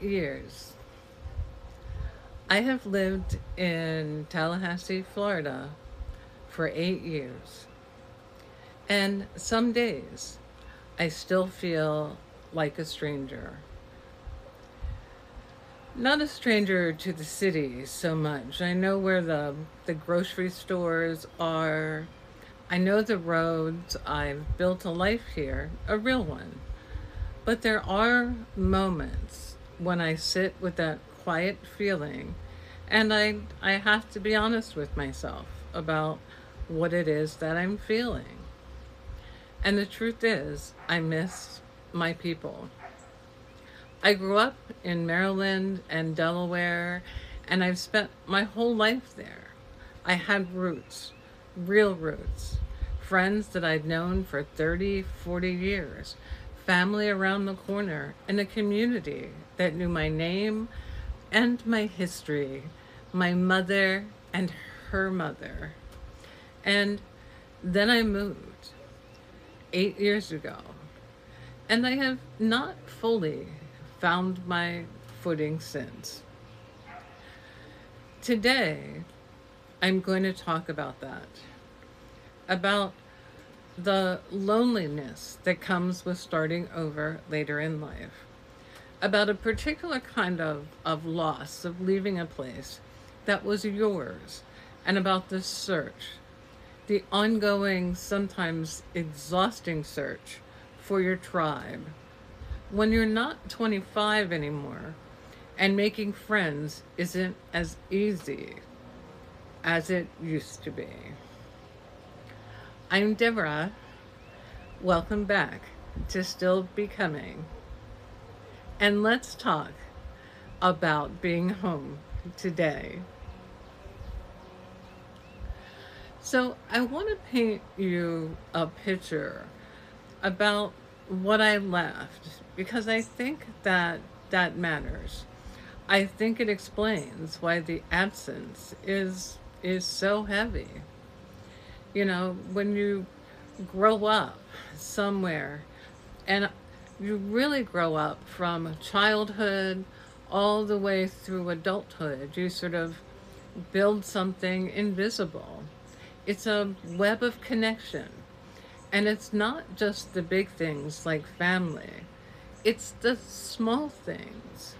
Years. I have lived in Tallahassee, Florida for 8 years. And some days I still feel like a stranger. Not a stranger to the city so much. I know where the grocery stores are. I know the roads. I've built a life here, a real one. But there are moments when I sit with that quiet feeling and I have to be honest with myself about what it is that I'm feeling. And the truth is, I miss my people. I grew up in Maryland and Delaware, and I've spent my whole life there. I had roots, real roots, friends that I'd known for 30, 40 years, family around the corner, and a community that knew my name and my history, my mother and her mother. And then I moved 8 years ago, and I have not fully found my footing since. Today, I'm going to talk about that, about the loneliness that comes with starting over later in life, about a particular kind of loss, of leaving a place that was yours, and about the search, the ongoing, sometimes exhausting search for your tribe. When you're not 25 anymore, and making friends isn't as easy as it used to be. I'm Deborah. Welcome back to Still Becoming. And let's talk about being home today. So, I want to paint you a picture about what I left because I think that that matters. I think it explains why the absence is so heavy. You know, when you grow up somewhere and you really grow up from childhood all the way through adulthood, you sort of build something invisible. It's a web of connection. And it's not just the big things like family, it's the small things.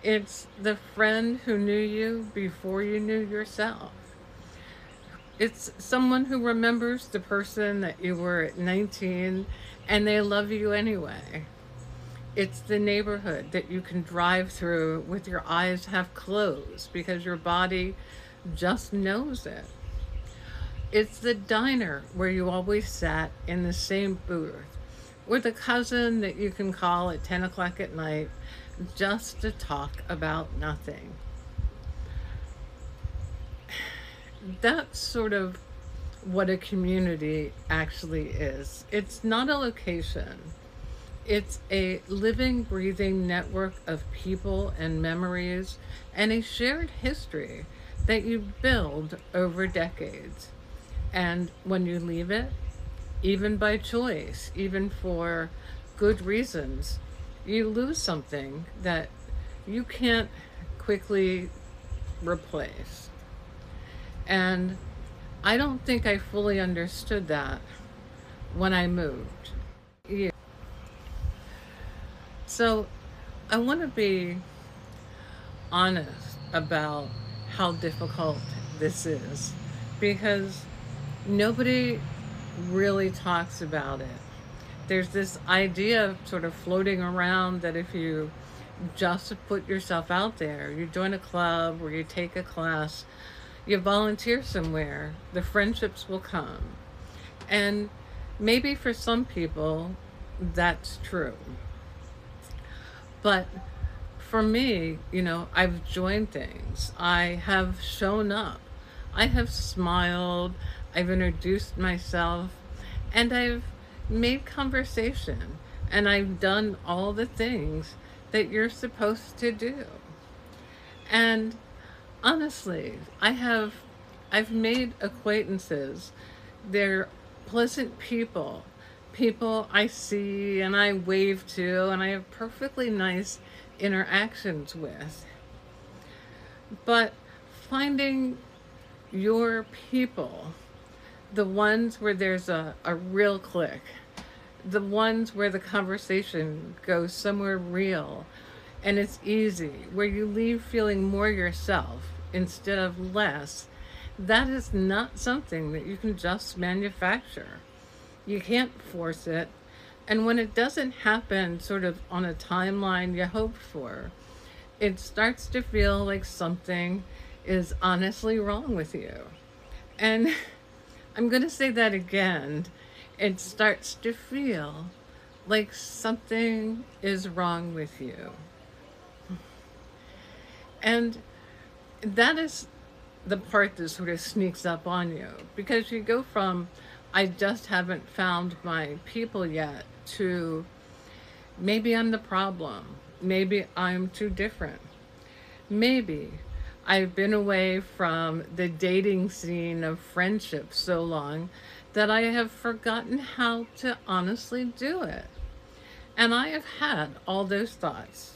It's the friend who knew you before you knew yourself. It's someone who remembers the person that you were at 19 and they love you anyway. It's the neighborhood that you can drive through with your eyes half closed because your body just knows it. It's the diner where you always sat in the same booth, or the cousin that you can call at 10 o'clock at night just to talk about nothing. That's sort of what a community actually is. It's not a location, it's a living, breathing network of people and memories and a shared history that you build over decades. And when you leave it, even by choice, even for good reasons, you lose something that you can't quickly replace. And I don't think I fully understood that when I moved. Yeah. So I want to be honest about how difficult this is because nobody really talks about it. There's this idea sort of floating around that if you just put yourself out there, you join a club or you take a class, you volunteer somewhere, the friendships will come. And maybe for some people, that's true. But for me, I've joined things. I have shown up. I have smiled. I've introduced myself. And I've made conversation. And I've done all the things that you're supposed to do. And honestly, I've made acquaintances. They're pleasant people. People I see and I wave to, and I have perfectly nice interactions with. But finding your people, the ones where there's a real click, the ones where the conversation goes somewhere real and it's easy, where you leave feeling more yourself instead of less, that is not something that you can just manufacture. You can't force it. And when it doesn't happen sort of on a timeline you hoped for, it starts to feel like something is honestly wrong with you. And I'm going to say that again. It starts to feel like something is wrong with you. And that is the part that sort of sneaks up on you, because you go from, I just haven't found my people yet, to maybe I'm the problem. Maybe I'm too different. Maybe I've been away from the dating scene of friendship so long that I have forgotten how to honestly do it. And I have had all those thoughts.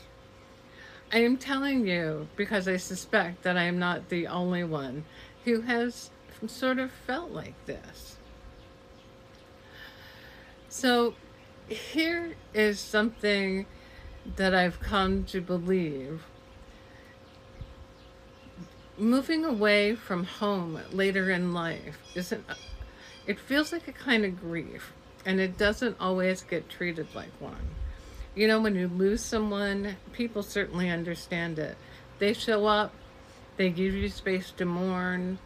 I am telling you because I suspect that I am not the only one who has sort of felt like this. So here is something that I've come to believe. Moving away from home later in life isn't, it feels like a kind of grief, and it doesn't always get treated like one. You know, when you lose someone, people certainly understand it. They show up, they give you space to mourn.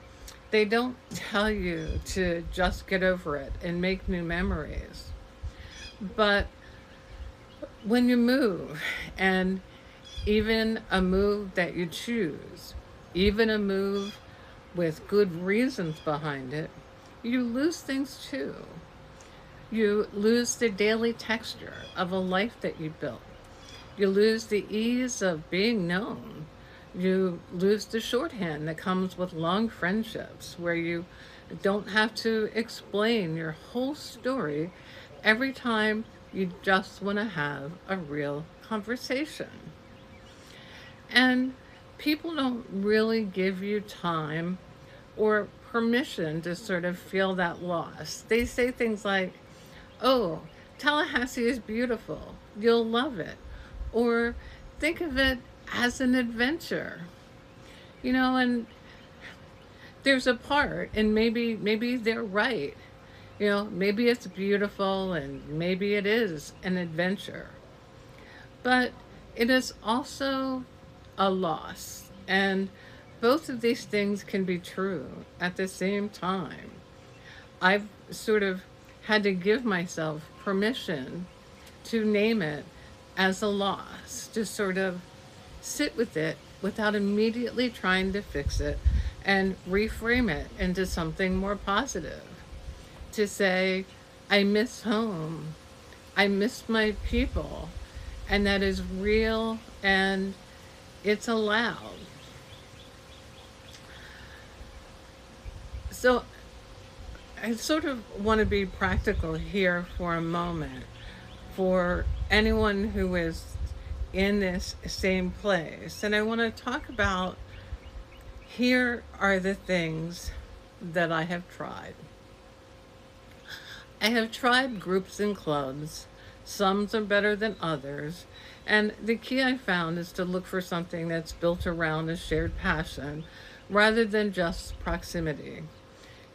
They don't tell you to just get over it and make new memories. But when you move, and even a move that you choose, even a move with good reasons behind it, you lose things too. You lose the daily texture of a life that you built. You lose the ease of being known. You lose the shorthand that comes with long friendships, where you don't have to explain your whole story every time you just want to have a real conversation. And people don't really give you time or permission to sort of feel that loss. They say things like, oh, Tallahassee is beautiful, you'll love it. Or think of it as an adventure. You know, and there's a part, and maybe they're right. You know, maybe it's beautiful and maybe it is an adventure. But it is also a loss. And both of these things can be true at the same time. I've sort of had to give myself permission to name it as a loss, to sort of sit with it without immediately trying to fix it and reframe it into something more positive. To say, I miss home, I miss my people, and that is real and it's allowed. So I sort of want to be practical here for a moment for anyone who is in this same place. And I want to talk about, here are the things that I have tried. I have tried groups and clubs. Some are better than others. And the key I found is to look for something that's built around a shared passion rather than just proximity.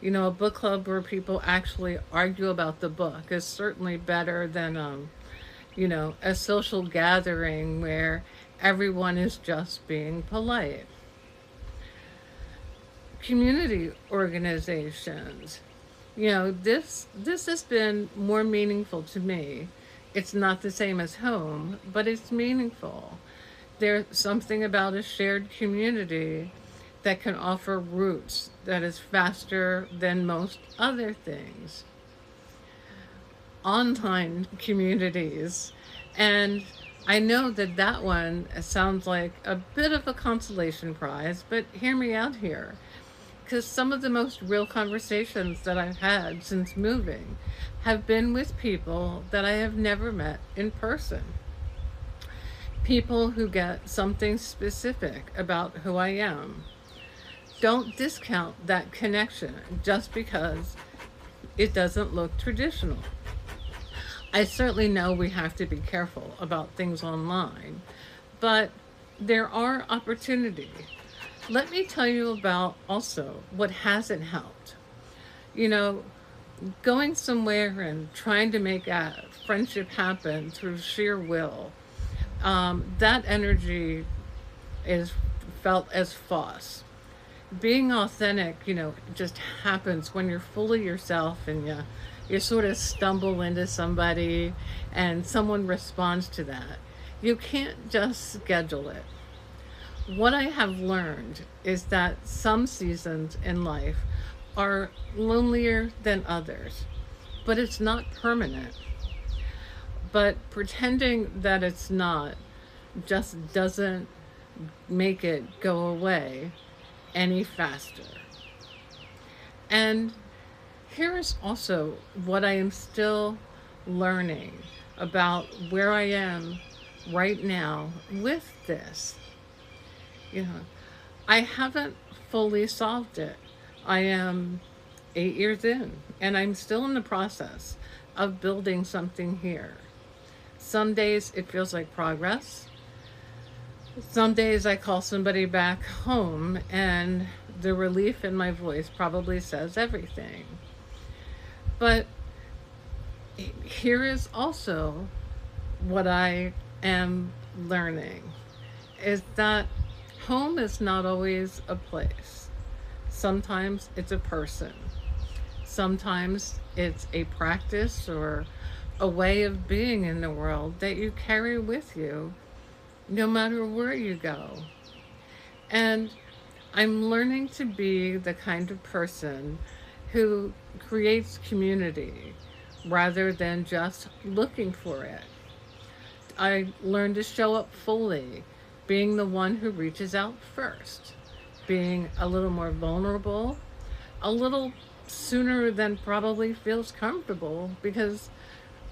You know, a book club where people actually argue about the book is certainly better than, a social gathering where everyone is just being polite. Community organizations, this has been more meaningful to me. It's not the same as home, but it's meaningful. There's something about a shared community that can offer roots that is faster than most other things. Online communities. And I know that that one sounds like a bit of a consolation prize, but hear me out here. Because some of the most real conversations that I've had since moving have been with people that I have never met in person. people who get something specific about who I am. Don't discount that connection just because it doesn't look traditional. I certainly know we have to be careful about things online, but there are opportunities. Let me tell you about also what hasn't helped. You know, going somewhere and trying to make a friendship happen through sheer will, that energy is felt as false. Being authentic, just happens when you're fully yourself and you sort of stumble into somebody and someone responds to that. You can't just schedule it. What I have learned is that some seasons in life are lonelier than others, but it's not permanent. But pretending that it's not just doesn't make it go away any faster. And here is also what I am still learning about where I am right now with this. You know, I haven't fully solved it. I am 8 years in, and I'm still in the process of building something here. Some days it feels like progress. Some days I call somebody back home, and the relief in my voice probably says everything. But here is also what I am learning is that home is not always a place. Sometimes it's a person. Sometimes it's a practice or a way of being in the world that you carry with you no matter where you go. And I'm learning to be the kind of person who creates community rather than just looking for it. I learned to show up fully, being the one who reaches out first, being a little more vulnerable, a little sooner than probably feels comfortable, because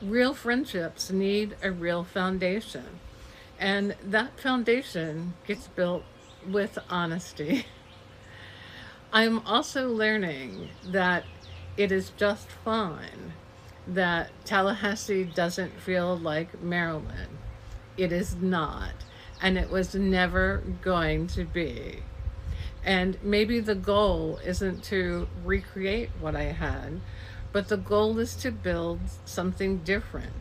real friendships need a real foundation. And that foundation gets built with honesty. I'm also learning that it is just fine that Tallahassee doesn't feel like Maryland. It is not, and it was never going to be. And maybe the goal isn't to recreate what I had, but the goal is to build something different,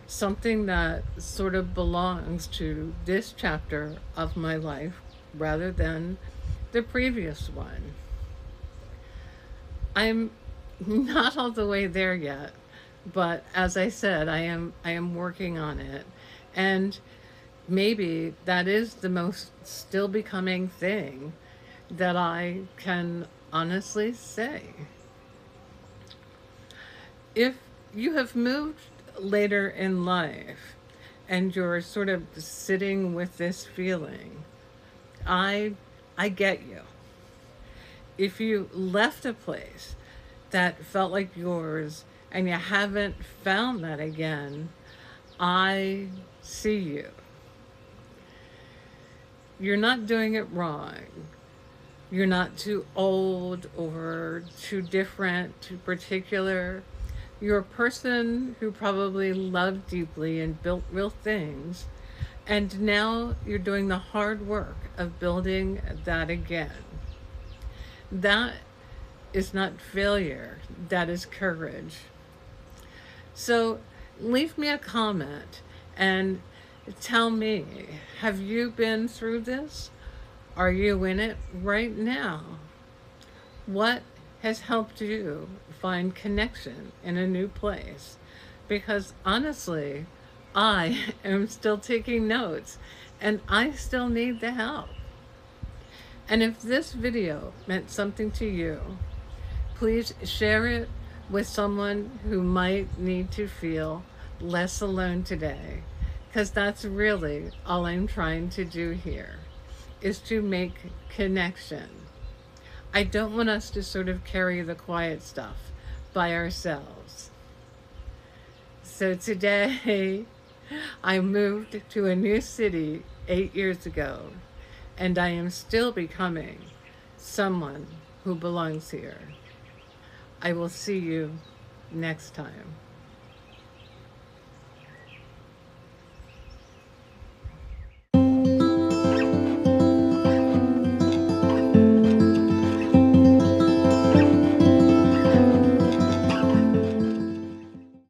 something that sort of belongs to this chapter of my life rather than the previous one. I'm not all the way there yet, but as I said, I am working on it. And maybe that is the most still becoming thing that I can honestly say. If you have moved later in life and you're sort of sitting with this feeling, I get you. If you left a place that felt like yours and you haven't found that again, I see you. You're not doing it wrong. You're not too old or too different, too particular. You're a person who probably loved deeply and built real things. And now you're doing the hard work of building that again. That is not failure, that is courage. So leave me a comment and tell me, have you been through this? Are you in it right now? What has helped you find connection in a new place? Because honestly, I am still taking notes and I still need the help. And if this video meant something to you, please share it with someone who might need to feel less alone today, because that's really all I'm trying to do here, is to make connection. I don't want us to sort of carry the quiet stuff by ourselves. So today, I moved to a new city 8 years ago, and I am still becoming someone who belongs here. I will see you next time.